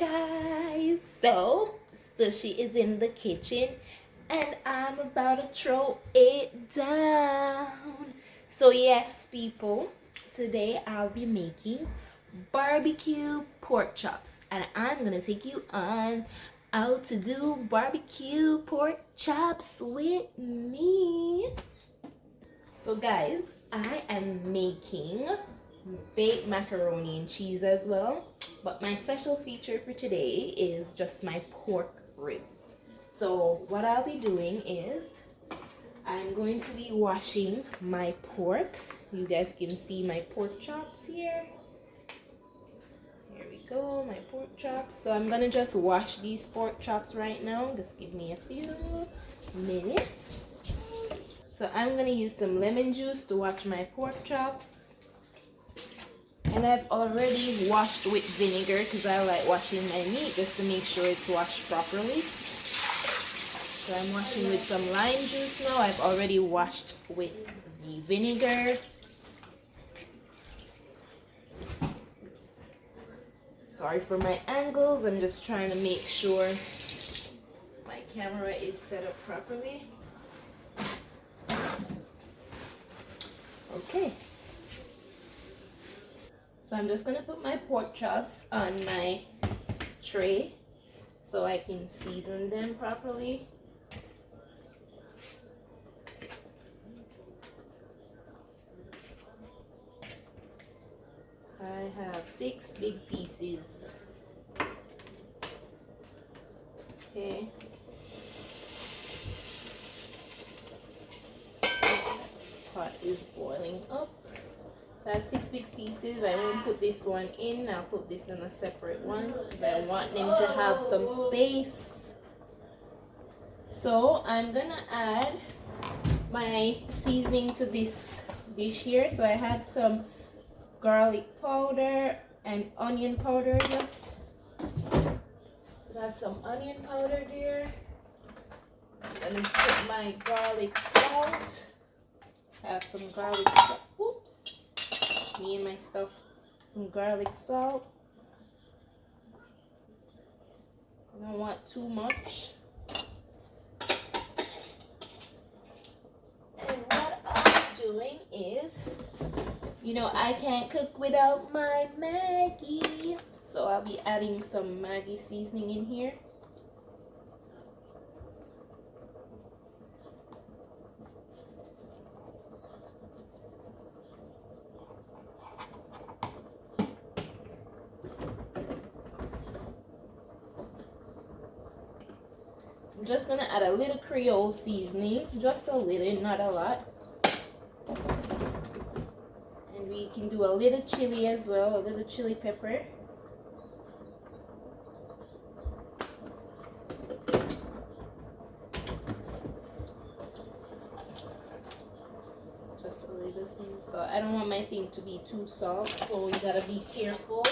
guys. So sushi is in the kitchen and I'm about to throw it down. So yes, people, today I'll be making barbecue pork chops and I'm gonna take you on how to do barbecue pork chops with me. So guys, I am making baked macaroni and cheese as well, but my special feature for today is just my pork ribs. So what I'll be doing is I'm going to be washing my pork. You guys can see my pork chops here. Here we go, my pork chops. So I'm gonna just wash these pork chops right now. Just give me a few minutes. So I'm gonna use some lemon juice to wash my pork chops. And I've already washed with vinegar because I like washing my meat just to make sure it's washed properly. So I'm washing with some lime juice now. I've already washed with the vinegar. Sorry for my angles. I'm just trying to make sure my camera is set up properly. Okay. So I'm just gonna put my pork chops on my tray so I can season them properly. I have 6 big pieces. Okay. Pot is boiling up. So I have 6 big pieces. I won't put this one in. I'll put this in a separate one because I want them to have some space. So I'm gonna add my seasoning to this dish here. So I had some garlic powder and onion powder. Just so that's some onion powder there. I'm gonna put my garlic salt. I have some garlic salt. Oops. Me and my stuff. Some garlic salt. I don't want too much. And what I'm doing is, you know, I can't cook without my Maggi. So I'll be adding some Maggi seasoning in here. I'm just gonna add a little Creole seasoning, just a little, not a lot. And we can do a little chili as well, a little chili pepper. Just a little season. So I don't want my thing to be too salt, so you gotta be careful.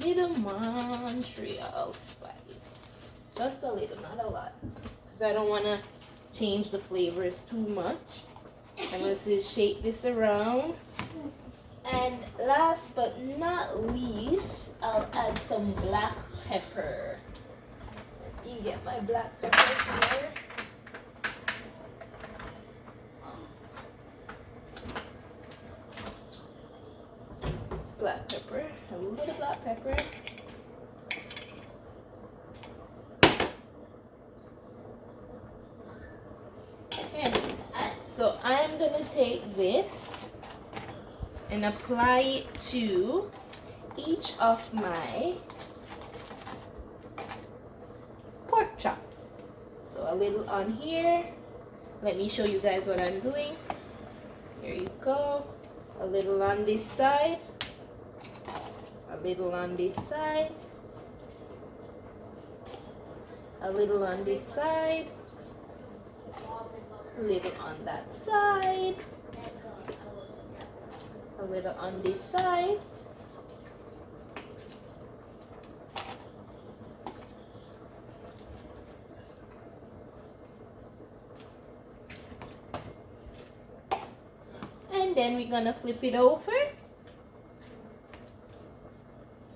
Little Montreal spice, just a little, not a lot, because I don't want to change the flavors too much. I'm going to shake this around, and last but not least, I'll add some black pepper. Let me get my black pepper here. Black pepper, a little black pepper. Okay, so I'm gonna take this and apply it to each of my pork chops. So a little on here. Let me show you guys what I'm doing. Here you go. A little on this side. A little on this side, a little on this side, a little on that side, a little on this side. And then we're gonna flip it over.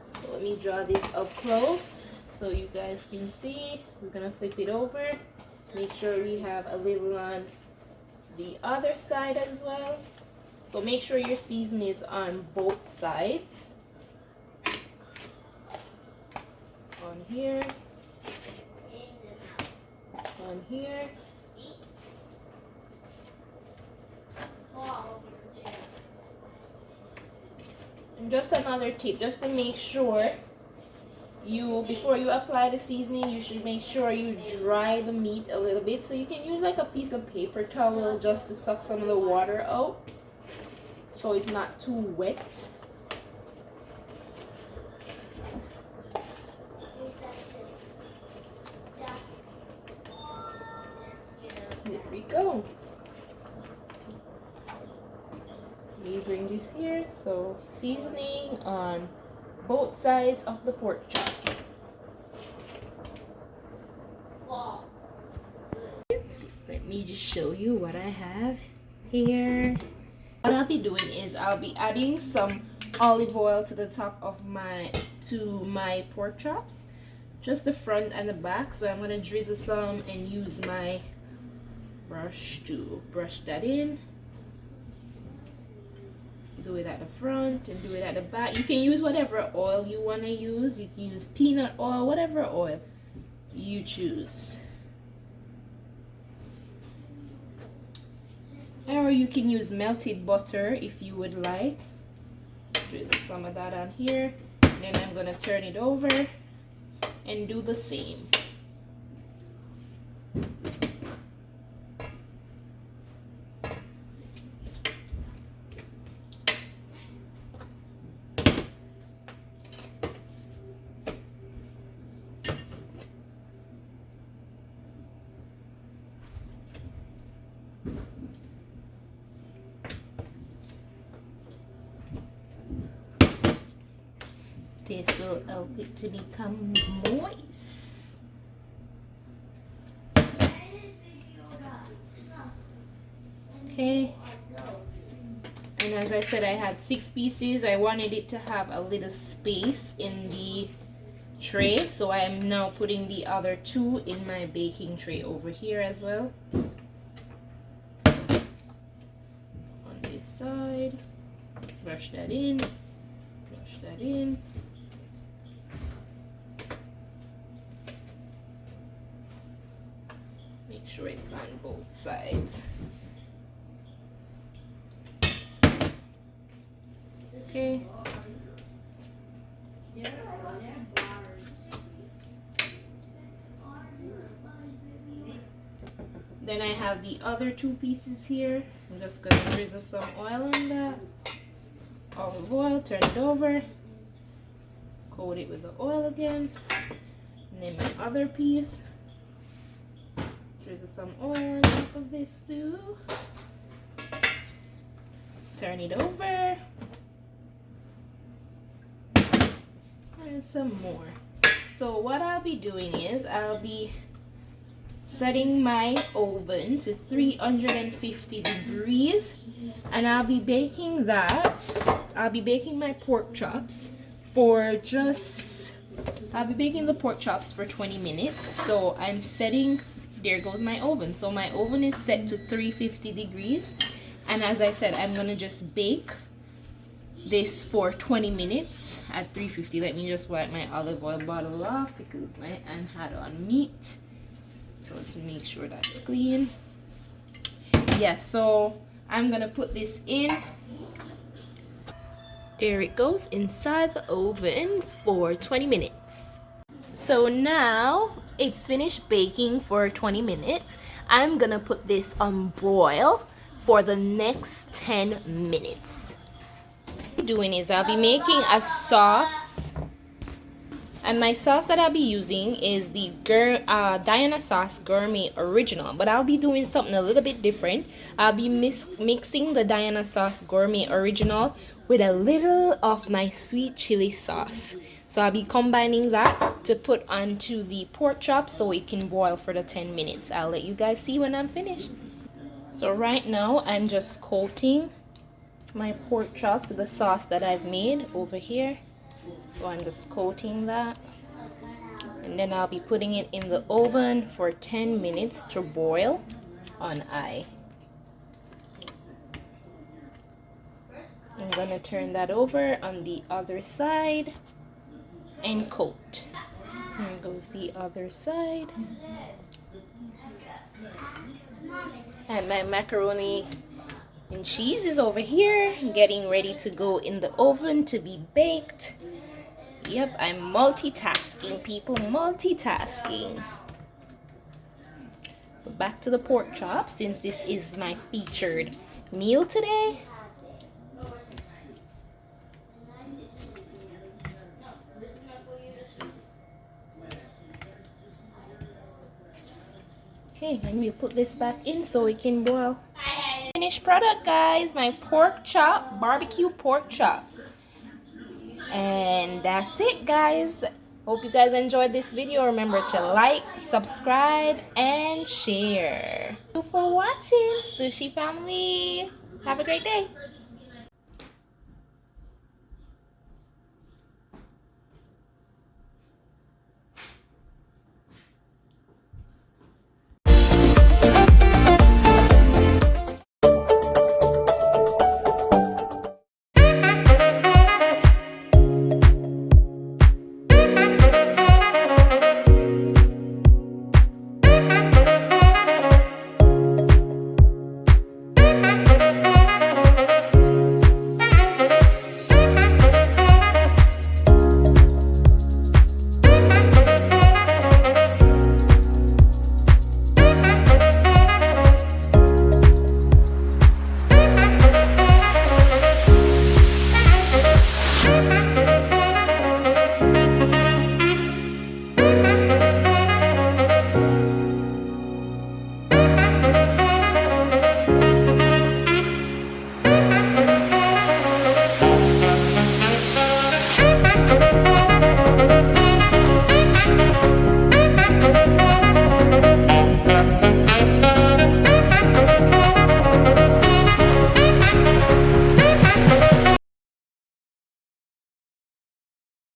So let me draw this up close so you guys can see. We're gonna flip it over. Make sure we have a little on the other side as well. So make sure your seasoning is on both sides. On here. On here. And just another tip, just to make sure before you apply the seasoning, you should make sure you dry the meat a little bit. So you can use like a piece of paper towel just to suck some of the water out so it's not too wet. There we go. We bring this here, so seasoning on both sides of the pork chop. Let me just show you what I have here. What I'll be doing is I'll be adding some olive oil to the top of my pork chops, just the front and the back. So I'm gonna drizzle some and use my brush to brush that in. Do it at the front and do it at the back. You can use whatever oil you want to use. You can use peanut oil, whatever oil you choose. Or you can use melted butter if you would like. Drizzle some of that on here. And then I'm going to turn it over and do the same. This will help it to become moist. Okay. And as I said, I had 6 pieces. I wanted it to have a little space in the tray, so I am now putting the other 2 in my baking tray over here as well. On this side, brush that in, brush that in. Make sure it's on both sides. Okay. Then I have the other 2 pieces here. I'm just gonna drizzle some oil on that. Olive oil, turn it over. Coat it with the oil again. And then my other piece. Drizzle some oil on top of this too. Turn it over. And some more. So what I'll be doing is I'll be setting my oven to 350 degrees and I'll be baking my pork chops for I'll be baking the pork chops for 20 minutes. So I'm setting, there goes my oven. So my oven is set to 350 degrees. And as I said, I'm gonna just bake this for 20 minutes at 350. Let me just wipe my olive oil bottle off because my hand had on meat. So let's make sure that's clean. Yes, so I'm gonna put this in. There it goes inside the oven for 20 minutes. So now it's finished baking for 20 minutes. I'm gonna put this on broil for the next 10 minutes. What I'm doing is I'll be making a sauce. And my sauce that I'll be using is the Diana Sauce Gourmet Original. But I'll be doing something a little bit different. I'll be mixing the Diana Sauce Gourmet Original with a little of my sweet chili sauce. So I'll be combining that to put onto the pork chop so it can boil for the 10 minutes. I'll let you guys see when I'm finished. So right now I'm just coating my pork chops with the sauce that I've made over here. So I'm just coating that, and then I'll be putting it in the oven for 10 minutes to boil on high. I'm gonna turn that over on the other side and coat. Here goes the other side. And my macaroni and cheese is over here getting ready to go in the oven to be baked. Yep, I'm multitasking, people, multitasking. But back to the pork chop, since this is my featured meal today. Okay, and we'll put this back in so it can boil. Finished product, guys, my pork chop, barbecue pork chop. And that's it, guys. Hope you guys enjoyed this video. Remember to like, subscribe, and share. Thank you for watching, Sushi Family. Have a great day.